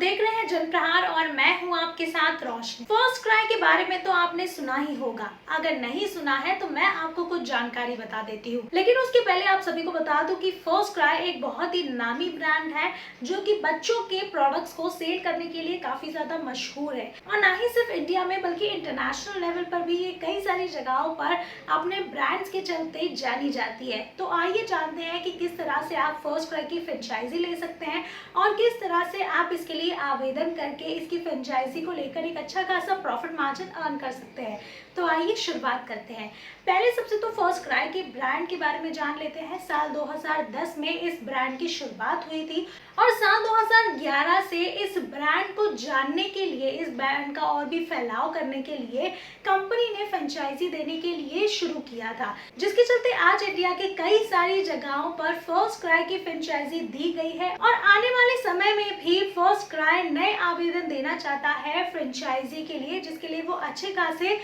देख रहे हैं जनप्रहार और मैं हूं आपके साथ रोशनी। फर्स्ट क्राई के बारे में तो आपने सुना ही होगा, अगर नहीं सुना है तो मैं आपको कुछ जानकारी बता देती हूँ। लेकिन उसके पहले आप सभी को बता दूं कि फर्स्ट क्राई एक बहुत ही नामी ब्रांड है जो कि बच्चों के प्रोडक्ट्स को सेल करने के लिए काफी ज्यादा मशहूर है। और ना ही सिर्फ इंडिया में बल्कि इंटरनेशनल लेवल पर भी ये कई सारी जगहों पर अपने ब्रांड्स के चलते जानी जाती है। तो आइए जानते हैं कि किस तरह से आप फर्स्ट क्राई की फ्रेंचाइजी ले सकते हैं और किस तरह से आप इसके लिए आवेदन करके इसकी फ्रेंचाइजी को लेकर एक अच्छा खासा प्रॉफिट मार्जिन अर्न कर सकते हैं। तो आइए शुरुआत करते हैं। पहले सबसे तो फर्स्ट क्राई के ब्रांड के बारे में जान लेते हैं। साल 2010 में इस ब्रांड की शुरुआत हुई थी और साल 2011 से इस ब्रांड को जानने के लिए, इस ब्रांड का और भी फैलाव करने के लिए कंपनी ने फ्रेंचाइजी देने के लिए शुरू किया था, जिसके चलते आज इंडिया के कई सारी जगहों पर फर्स्ट क्राई की फ्रेंचाइजी दी गई है। और आने वाले समय में भी फर्स्ट क्राई नए आवेदन देना चाहता है फ्रेंचाइजी के लिए, जिसके लिए वो अच्छे खासे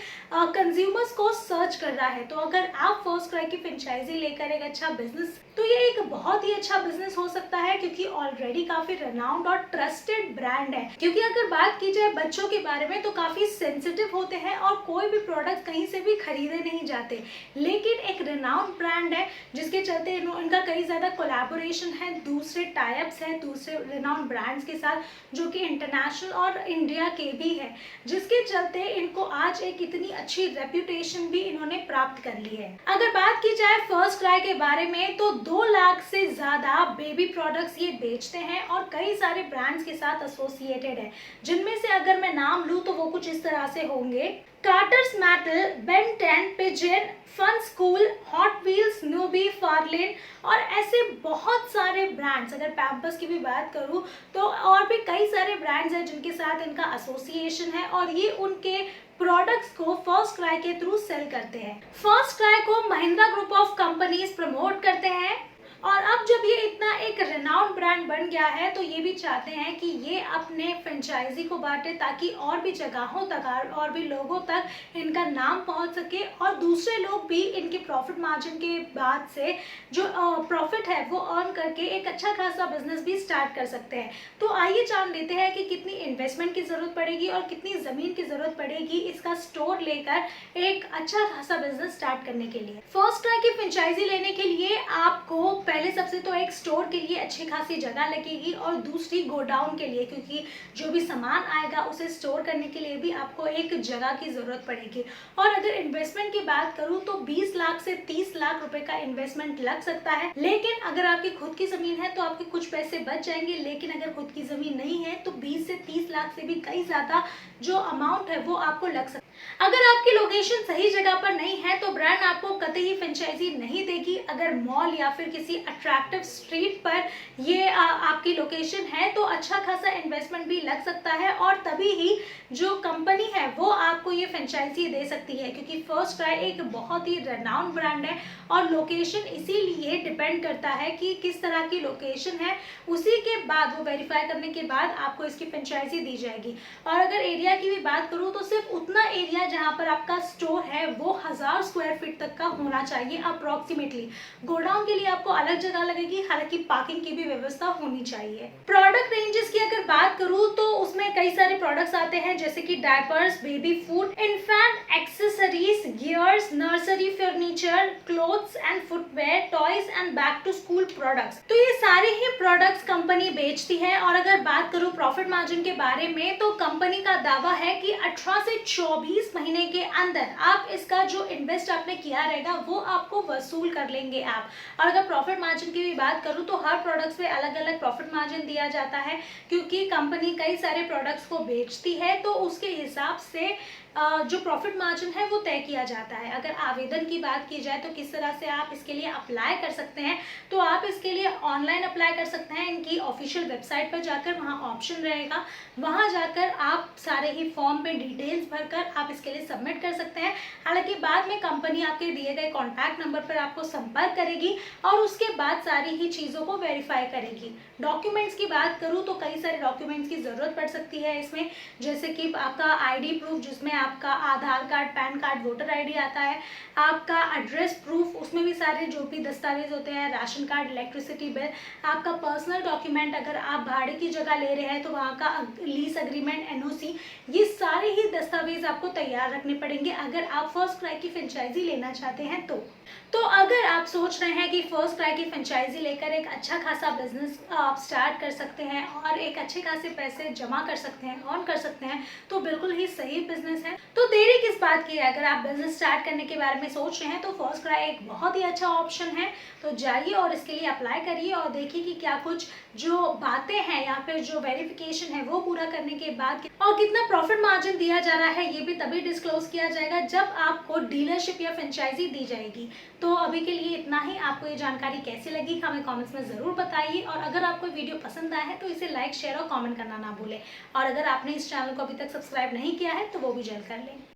कंज्यूमर्स को सर्च कर रहा है। तो अगर आप फर्स्ट क्राई की फ्रेंचाइजी लेकर एक अच्छा बिजनेस, तो ये एक बहुत ही अच्छा बिजनेस हो सकता है क्योंकि ऑलरेडी काफी रेनाउंड और ट्रस्टेड ब्रांड है। क्योंकि अगर बात की जाए बच्चों के बारे में तो काफी सेंसिटिव होते हैं और कोई भी प्रोडक्ट कहीं से भी खरीदे नहीं जाते, लेकिन एक रेनाउंड ब्रांड है जिसके चलते इनका कई ज्यादा कोलैबोरेशन है, दूसरे टाइप्स है दूसरे रेनाउंड ब्रांड्स के साथ जो कि इंटरनेशनल और इंडिया के भी है, जिसके चलते इनको आज एक इतनी अच्छी रेप्यूटेशन भी इन्होंने प्राप्त कर ली है। अगर बात की जाए फर्स्ट क्राई के बारे में तो 2 लाख से ज्यादा बेबी प्रोडक्ट्स ये बेचते हैं और कई सारे ब्रांड्स के साथ एसोसिएटेड है, जिनमें से अगर मैं नाम लूं तो वो कुछ इस तरह से होंगे: Carter's Metal, Ben 10, Pigeon, Fun School, Hot Wheels, Newbie, Farlin और ऐसे बहुत सारे ब्रांड्स। अगर पैम्पर्स की भी बात करूं तो और भी कई सारे ब्रांड्स हैं जिनके साथ इनका एसोसिएशन है और ये उनके प्रोडक्ट्स को फर्स्ट क्राई के थ्रू सेल करते हैं। फर्स्ट क्राई को Mahindra group of companies promote करते हैं और अब जब ये इतना एक रेनाउंड ब्रांड बन गया है तो ये भी चाहते हैं कि ये अपने फ्रेंचाइजी को बांटे ताकि और भी जगहों तक और भी लोगों तक इनका नाम पहुंच सके और दूसरे लोग भी इनके प्रॉफिट मार्जिन के बाद से जो प्रॉफिट है वो अर्न करके एक अच्छा खासा बिजनेस भी स्टार्ट कर सकते हैं। तो आइए जान लेते हैं कि कितनी इन्वेस्टमेंट की जरूरत पड़ेगी और कितनी जमीन की जरूरत पड़ेगी इसका स्टोर लेकर एक अच्छा खासा बिजनेस स्टार्ट करने के लिए। फर्स्ट क्राई की फ्रेंचाइजी लेने के लिए आपको पहले सबसे तो एक स्टोर के लिए अच्छी खासी जगह लगेगी और दूसरी गोडाउन के लिए, क्योंकि जो भी सामान आएगा उसे स्टोर करने के लिए भी आपको एक जगह की जरूरत पड़ेगी। और अगर इन्वेस्टमेंट की बात करूं तो 20 लाख से 30 लाख रुपए का इन्वेस्टमेंट लग सकता है, लेकिन अगर आपकी खुद की जमीन है तो आपके कुछ पैसे बच जाएंगे। लेकिन अगर खुद की जमीन नहीं है तो 20 से 30 लाख से भी कई ज्यादा जो अमाउंट है वो आपको लग सकता है। अगर आपकी लोकेशन सही जगह पर नहीं है तो ब्रांड आपको कतई फ्रेंचाइजी नहीं देगी। अगर मॉल या फिर किसी अट्रैक्टिव स्ट्रीट पर ये आपकी लोकेशन है तो अच्छा खासा इन्वेस्टमेंट भी लग सकता है और तभी ही जो कंपनी है वो आपको ये फ्रेंचाइजी दे सकती है, क्योंकि फर्स्ट क्राई एक बहुत ही रेनाउंड ब्रांड है और लोकेशन इसीलिए डिपेंड करता है कि किस तरह की लोकेशन है, उसी के बाद वो वेरीफाई करने के बाद आपको इसकी फ्रेंचाइजी दी जाएगी। और अगर एरिया की भी बात करूँ तो सिर्फ उतना एरिया जहाँ पर आपका स्टोर है वो 1000 स्क्वायर फीट तक का होना चाहिए अप्रोक्सीमेटली। गोडाउन के लिए आपको अलग जगह लगेगी, हालांकि पार्किंग की भी व्यवस्था होनी चाहिए। प्रोडक्ट रेंजेस की अगर बात करूँ तो उसमें कई सारे प्रोडक्ट्स आते हैं जैसे कि diapers, baby food, infant accessories, gears, nursery furniture, clothes and footwear, toys and back to school products. तो ये सारे ही प्रोडक्ट्स कंपनी बेचती है। और अगर बात करूँ प्रॉफिट मार्जिन के बारे में तो कंपनी का दावा है कि 18 से 24 महीने के अंदर आप इसका जो इन्वेस्ट आपने किया रहेगा वो आपको वसूल कर लेंगे आप। और अगर प्रॉफिट मार्जिन की भी बात करूं तो हर प्रोडक्ट्स पे अलग अलग प्रॉफिट मार्जिन दिया जाता है, क्योंकि कंपनी कई सारे प्रोडक्ट्स को बेचती है तो उसके हिसाब से जो प्रॉफिट मार्जिन है वो तय किया जाता है। अगर आवेदन की बात की जाए तो किस तरह से आप इसके लिए अप्लाई कर सकते हैं, तो आप इसके लिए ऑनलाइन अप्लाई कर सकते हैं। इनकी ऑफिशियल वेबसाइट पर जाकर वहाँ ऑप्शन रहेगा, वहाँ जाकर आप सारे ही फॉर्म पे डिटेल्स भरकर आप इसके लिए सबमिट कर सकते हैं। हालांकि बाद में कंपनी आपके दिए गए कॉन्टैक्ट नंबर पर आपको संपर्क करेगी और उसके बाद सारी ही चीज़ों को वेरीफाई करेगी। डॉक्यूमेंट्स की बात करूँ तो कई सारे डॉक्यूमेंट्स की ज़रूरत पड़ सकती है इसमें, जैसे कि आपका ID प्रूफ जिसमें आपका Aadhaar card, PAN card, voter ID आता है, आपका एड्रेस प्रूफ, उसमें भी सारे जो भी दस्तावेज होते हैं, राशन कार्ड, इलेक्ट्रिसिटी बिल, आपका पर्सनल डॉक्यूमेंट, अगर आप भाड़े की जगह ले रहे हैं तो वहाँ का लीज एग्रीमेंट, एनओसी, ये सारे ही दस्तावेज आपको तैयार रखने पड़ेंगे अगर आप फर्स्ट क्राई की फ्रेंचाइजी लेना चाहते हैं तो अगर आप सोच रहे हैं कि फर्स्ट क्राई की फ्रेंचाइजी लेकर एक अच्छा खासा बिजनेस आप स्टार्ट कर सकते हैं और एक अच्छे खासे पैसे जमा कर सकते हैं, अर्न कर सकते हैं, तो बिल्कुल ही सही बिजनेस है। तो देरी किस बात की है, अगर आप बिजनेस स्टार्ट करने के बारे में सोच रहे हैं तो फर्स्ट क्राई एक बहुत ही अच्छा ऑप्शन है। तो जाइए और इसके लिए अप्लाई करिए और देखिए कि क्या कुछ जो बातें हैं या फिर जो वेरिफिकेशन है वो पूरा करने के बाद और कितना प्रॉफिट मार्जिन दिया जा रहा है, ये भी तभी डिस्क्लोज किया जाएगा जब आपको डीलरशिप या फ्रेंचाइजी दी जाएगी। तो अभी के लिए इतना ही। आपको ये जानकारी कैसी लगी हमें कमेंट्स में ज़रूर बताइए, और अगर आपको वीडियो पसंद आया है तो इसे लाइक, शेयर और कमेंट करना ना भूलें। और अगर आपने इस चैनल को अभी तक सब्सक्राइब नहीं किया है तो वो भी जल्द कर लें।